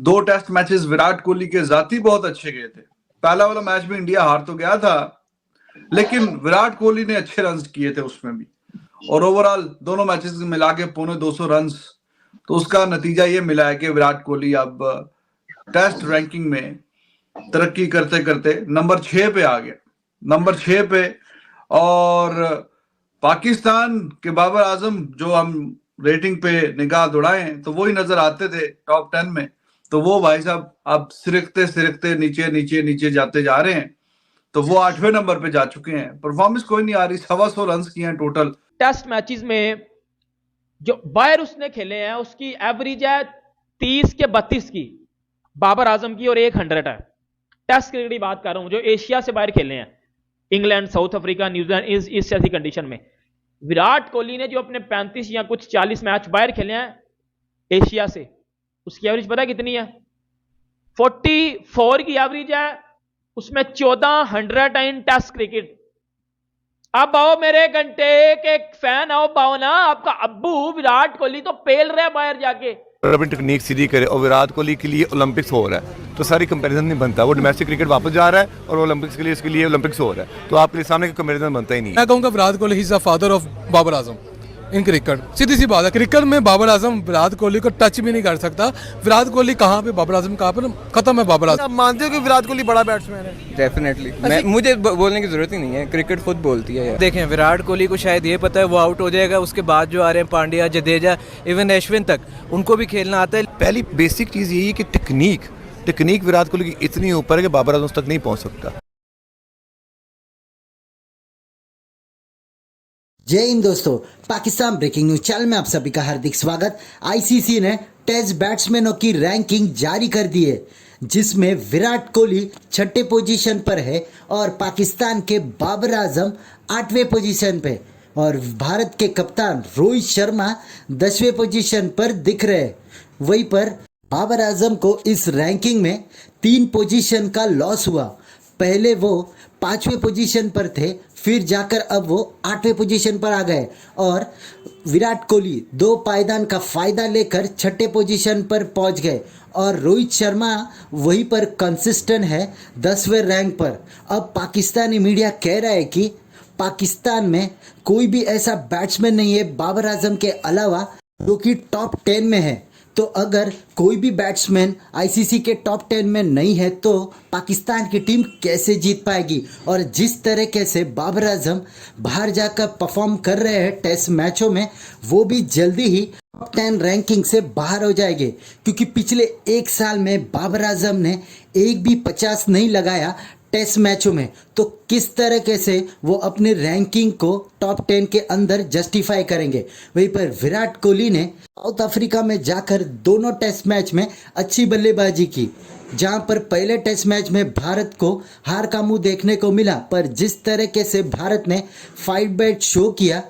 दो test matches Virat Kohli के जाती बहुत अच्छे गए थे। पहला वाला मैच में इंडिया हार तो गया था, लेकिन विराट कोहली ने अच्छे रन किए थे उसमें भी, और ओवरऑल दोनों मैचेस मिला के 250 रन। तो उसका नतीजा ये मिला है कि विराट कोहली अब टेस्ट रैंकिंग में तरक्की करते करते नंबर 6 पे आ गया, नंबर 6 पे। और पाकिस्तान के बाबर आजम जो हम रेटिंग पे निगाह दौड़ाएं तो वही नजर आते थे टॉप 10 में, तो वो भाई साहब अब सिरकते सिरकते नीचे नीचे नीचे जाते जा रहे हैं। तो वो 8वें नंबर पे जा चुके हैं। परफॉर्मेंस कोई नहीं आ रही, 125 रन किए हैं टोटल टेस्ट मैचेस में। जो बाहर उसने खेले हैं उसकी एवरेज है 30 के 32 की बाबर आजम की, और 100 है। टेस्ट क्रिकेट की बात कर रहा हूं, जो एशिया से बाहर खेले हैं, इंग्लैंड, साउथ अफ्रीका, न्यूजीलैंड, इस ऐसी कंडीशन में विराट कोहली ने जो अपने 35 या कुछ 40 मैच बाहर खेले हैं एशिया से, उसकी एवरेज पता है कितनी है? 44 की एवरेज है, उसमें 1400 इन टेस्ट क्रिकेट। अब आओ मेरे घंटे के फैन, आओ पाओ ना, आपका अब्बू विराट कोहली तो पेल रहा है बाहर जाके। अपनी टेक्निक सीधी करे और विराट कोहली के लिए ओलंपिक्स हो रहा है, तो सारी कंपैरिजन नहीं बनता। वो डोमेस्टिक क्रिकेट वापस जा रहा है और ओलंपिक्स के लिए, इसके लिए ओलंपिक्स हो रहा है, तो आपके सामने कंपैरिजन बनता ही नहीं। मैं कहूँगा Virat Kohli is the father of Babar Azam in cricket. सीधी सी बात है, क्रिकेट में बाबर आजम विराट कोहली को टच भी नहीं कर सकता। विराट कोहली कहाँ पे, बाबर आजम कहाँ पे, खत्म है बाबर आजम। आप मानते हो कि विराट कोहली बड़ा बैट्समैन है? डेफिनेटली, मुझे बोलने की जरूरत ही नहीं है, क्रिकेट खुद बोलती है। देखें, विराट कोहली को शायद ये पता है वो आउट हो जाएगा, उसके बाद जो आ रहे हैं पांड्या, जडेजा, इवन अश्विन तक, उनको भी खेलना आता है। पहली बेसिक चीज़ यही है कि टेक्निक विराट कोहली की इतनी ऊपर है कि बाबर आजम तक नहीं पहुँच सकता। जय हिंद दोस्तों, पाकिस्तान ब्रेकिंग न्यूज चैनल में आप सभी का हार्दिक स्वागत। आईसीसी ने टेस्ट बैट्समैनों की रैंकिंग जारी कर दी है, जिसमें विराट कोहली 6ठे पोजीशन पर है और पाकिस्तान के बाबर आजम 8वें पोजीशन पे, और भारत के कप्तान रोहित शर्मा 10वें पोजीशन पर दिख रहे। वहीं पर बाबर आजम को इस रैंकिंग में 3 पोजीशन का लॉस हुआ। पहले वो 5वें पोजीशन पर थे, फिर जाकर अब वो 8वें पोजीशन पर आ गए, और विराट कोहली 2 पायदान का फ़ायदा लेकर 6ठे पोजीशन पर पहुंच गए, और रोहित शर्मा वहीं पर कंसिस्टेंट है 10वें रैंक पर। अब पाकिस्तानी मीडिया कह रहा है कि पाकिस्तान में कोई भी ऐसा बैट्समैन नहीं है बाबर आजम के अलावा जो कि टॉप 10 में है। तो अगर कोई भी बैट्समैन आईसीसी के टॉप 10 में नहीं है तो पाकिस्तान की टीम कैसे जीत पाएगी? और जिस तरीके से बाबर आजम बाहर जाकर परफॉर्म कर रहे हैं टेस्ट मैचों में, वो भी जल्दी ही टॉप 10 रैंकिंग से बाहर हो जाएंगे, क्योंकि पिछले 1 साल में बाबर आजम ने एक भी 50 नहीं लगाया टेस्ट मैचों में। तो किस तरीके से वो अपनी रैंकिंग को टॉप 10 के अंदर जस्टिफाई करेंगे? वहीं पर विराट कोहली ने साउथ अफ्रीका में जाकर दोनों टेस्ट मैच में अच्छी बल्लेबाजी की, जहां पर पहले टेस्ट मैच में भारत को हार का मुंह देखने को मिला, पर जिस तरीके से भारत ने फाइट बैक शो किया,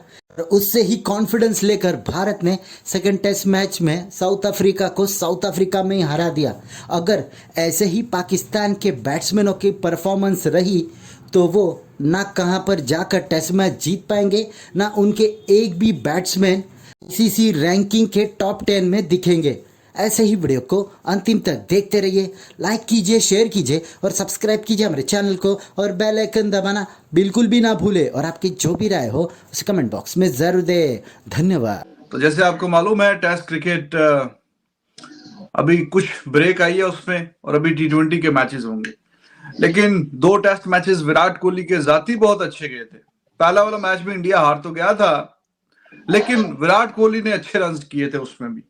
उससे ही कॉन्फिडेंस लेकर भारत ने सेकंड टेस्ट मैच में साउथ अफ्रीका को साउथ अफ्रीका में ही हरा दिया। अगर ऐसे ही पाकिस्तान के बैट्समैनों की परफॉर्मेंस रही तो वो ना कहां पर जाकर टेस्ट मैच जीत पाएंगे, ना उनके एक भी बैट्समैन आईसीसी रैंकिंग के टॉप 10 में दिखेंगे। ऐसे ही वीडियो को अंतिम तक देखते रहिए, लाइक कीजिए, शेयर कीजिए और सब्सक्राइब कीजिए हमारे चैनल को, और बेल आइकन दबाना बिल्कुल भी ना भूले, और आपकी जो भी राय हो उसे कमेंट बॉक्स में जरूर दे। धन्यवाद। तो जैसे आपको मालूम है, टेस्ट क्रिकेट अभी कुछ ब्रेक आई है उसमें, और अभी T20 के मैचेस होंगे, लेकिन 2 टेस्ट मैचेस विराट कोहली के जाती बहुत अच्छे गए थे। पहला वाला मैच में इंडिया हार तो गया था, लेकिन विराट कोहली ने अच्छे रन किए थे उसमें भी,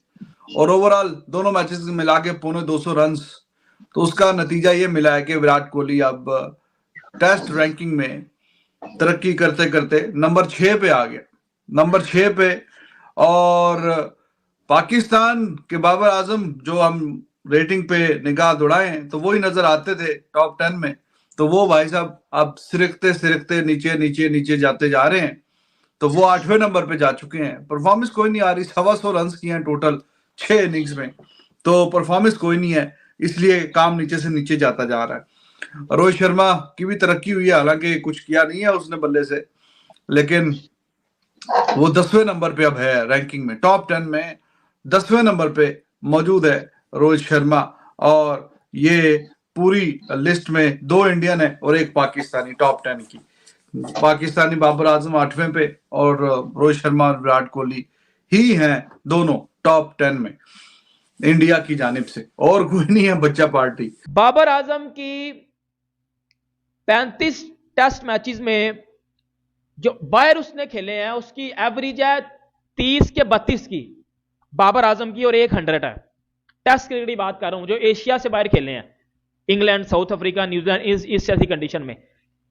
और ओवरऑल दोनों मैचेस मिला के 250 रन। तो उसका नतीजा ये मिला है कि विराट कोहली अब टेस्ट रैंकिंग में तरक्की करते करते नंबर 6 पे आ गया, नंबर 6 पे। और पाकिस्तान के बाबर आजम जो हम रेटिंग पे निगाह दौड़ाएं तो वही नजर आते थे टॉप 10 में, तो वो भाई साहब अब सिरकते सिरकते नीचे नीचे नीचे जाते जा रहे हैं। तो वो 8वें नंबर पे जा चुके हैं। परफॉर्मेंस कोई नहीं आ रही, 125 रन किए हैं टोटल 6 इनिंग्स में, तो परफॉर्मेंस कोई नहीं है, इसलिए काम नीचे से नीचे जाता जा रहा है। रोहित शर्मा की भी तरक्की हुई है, हालांकि कुछ किया नहीं है उसने बल्ले से, लेकिन वो 10वें नंबर पे अब है रैंकिंग में, टॉप 10 में 10वें नंबर पे मौजूद है रोहित शर्मा। और ये पूरी लिस्ट में 2 इंडियन है और 1 पाकिस्तानी टॉप 10 की। पाकिस्तानी बाबर आजम 8वें पे और रोहित शर्मा और विराट कोहली ही हैं दोनों टॉप 10 में इंडिया की जानिब से, और कोई नहीं है बच्चा पार्टी। बाबर आजम की 35 टेस्ट मैचेस में जो बाहर उसने खेले हैं उसकी एवरेज है 30 के 32 की बाबर आजम की, और 100 है। टेस्ट क्रिकेट की बात कर रहा हूं जो एशिया से बाहर खेले हैं, इंग्लैंड, साउथ अफ्रीका, न्यूजीलैंड, इस ऐसी कंडीशन में।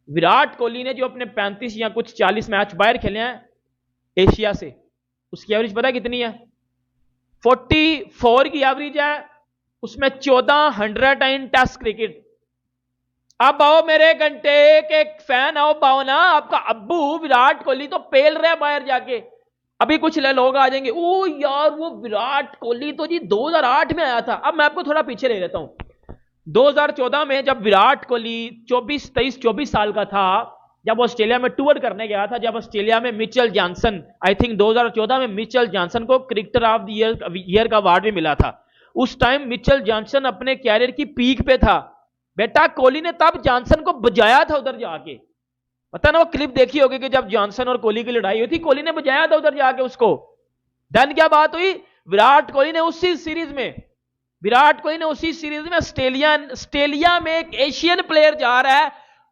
विराट कोहली ने जो अपने 35 या कुछ 40 मैच बाहर खेले हैं एशिया से, उसकी एवरेज पता है कितनी है? 44 की एवरेज है, उसमें 1400 इन टेस्ट क्रिकेट। अब आओ मेरे घंटे के फैन, आओ पाओ ना, आपका अब्बू विराट कोहली तो पेल रहे बाहर जाके। अभी कुछ लोग आ जाएंगे, ओ यार वो विराट कोहली तो जी 2008 में आया था। अब मैं आपको थोड़ा पीछे ले लेता हूं। 2014 में जब विराट कोहली 24 साल का था, जब ऑस्ट्रेलिया में टूर करने गया था, जब ऑस्ट्रेलिया में मिचेल जॉनसन, आई थिंक 2014 में मिचेल जॉनसन को क्रिकेटर ऑफ द ईयर का अवार्ड भी मिला था। उस टाइम मिचेल जॉनसन अपने कैरियर की पीक पे था। बेटा कोहली ने तब जॉनसन को बजाया था उधर जाके, पता ना वो क्लिप देखी होगी कि जब जॉनसन और कोहली की लड़ाई हुई थी, कोहली ने बजाया था उधर जाके उसको। देन क्या बात हुई, विराट कोहली ने उसी सीरीज में ऑस्ट्रेलिया में एक एशियन प्लेयर जा रहा है,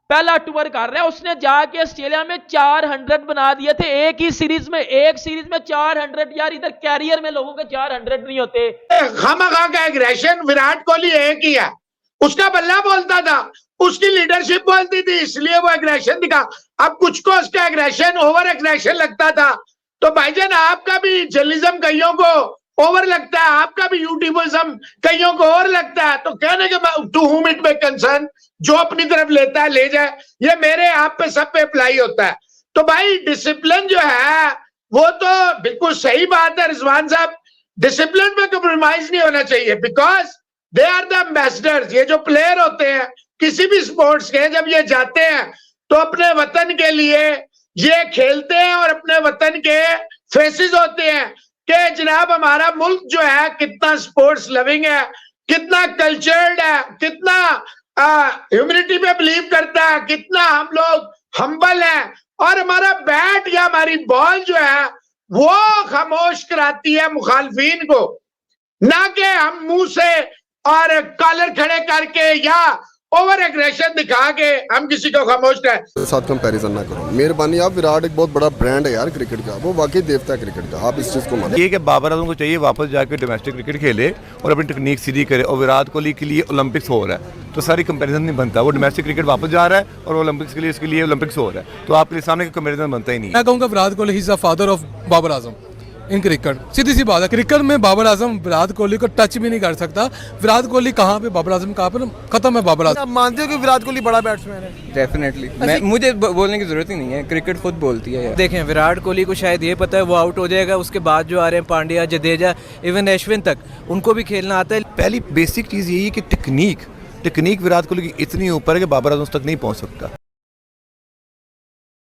पहला टूर कर रहा है, उसने जाके ऑस्ट्रेलिया में 400 बना दिए थे एक ही सीरीज में। एक सीरीज में 400 यार, इधर कैरियर में लोगों के 400 नहीं होते। खामखा का एग्रेशन विराट कोहली एक ही है, उसका बल्ला बोलता था, उसकी लीडरशिप बोलती थी, इसलिए वो एग्रेशन दिखा। अब कुछ को उसका एग्रेशन ओवर एग्रेशन लगता था, तो भाईजान आपका भी जर्नलिज्म कईयों को ओवर लगता है, आपका भी यूट्यूबिज्म कईयों को और लगता है। तो कहने के to whom it may concern, जो अपनी तरफ लेता है ले जाए, ये मेरे आप पे सब पे अप्लाई होता है। तो भाई डिसिप्लिन जो है वो तो बिल्कुल सही बात है रिजवान साहब, डिसिप्लिन में कॉम्प्रोमाइज नहीं होना चाहिए, because they are the ambassadors. ये जो प्लेयर होते हैं किसी भी स्पोर्ट्स के, जब ये जाते हैं तो अपने वतन के लिए ये खेलते हैं और अपने वतन के फेसेस होते हैं कि जनाब हमारा मुल्क जो है कितना स्पोर्ट्स लविंग है, कितना कल्चर्ड है, कितना ह्यूमैनिटी पे बिलीव करता है, कितना हम लोग हम्बल है, और हमारा बैट या हमारी बॉल जो है वो खामोश कराती है मुखालफीन को, ना कि हम मुंह से और कॉलर खड़े करके या ओवर एग्रेशन दिखा के हम किसी को खामोश करें। साथ कंपैरिजन ना करो, मेहरबानी। आप विराट एक बहुत बड़ा ब्रांड है यार क्रिकेट का, वो वाकई देवता है क्रिकेट का, आप इस चीज़ को माने। ये कि बाबर आजम को चाहिए वापस जाके डोमेस्टिक क्रिकेट खेले और अपनी टेक्निक सीधी करे, और विराट कोहली के लिए ओलंपिक्स हो रहा है, तो सारी कंपैरिजन नहीं बनता। वो डोमेस्टिक क्रिकेट वापस जा रहा है और ओलंपिक्स के लिए, इसके लिए ओलंपिक्स हो रहा है, तो आपके सामने कंपैरिजन बनता ही नहीं। मैं कहूँगा Virat Kohli is the father of Babar Azam in cricket. सीधी सी बात है, क्रिकेट में बाबर आजम विराट कोहली को टच भी नहीं कर सकता। विराट कोहली कहाँ पे, बाबर आजम कहाँ पे, खत्म है बाबर आजम। आप मानते हो कि विराट कोहली बड़ा बैट्समैन है? डेफिनेटली, मुझे बोलने की जरूरत ही नहीं है, क्रिकेट खुद बोलती है यार। देखें विराट कोहली को शायद ये पता है वो आउट हो जाएगा, उसके बाद जो आ रहे हैं पांड्या, जडेजा, इवन अश्विन तक, उनको भी खेलना आता है। पहली बेसिक चीज़ यही है कि टेक्निक विराट कोहली की इतनी ऊपर है कि बाबर आजम तक नहीं पहुँच सकता।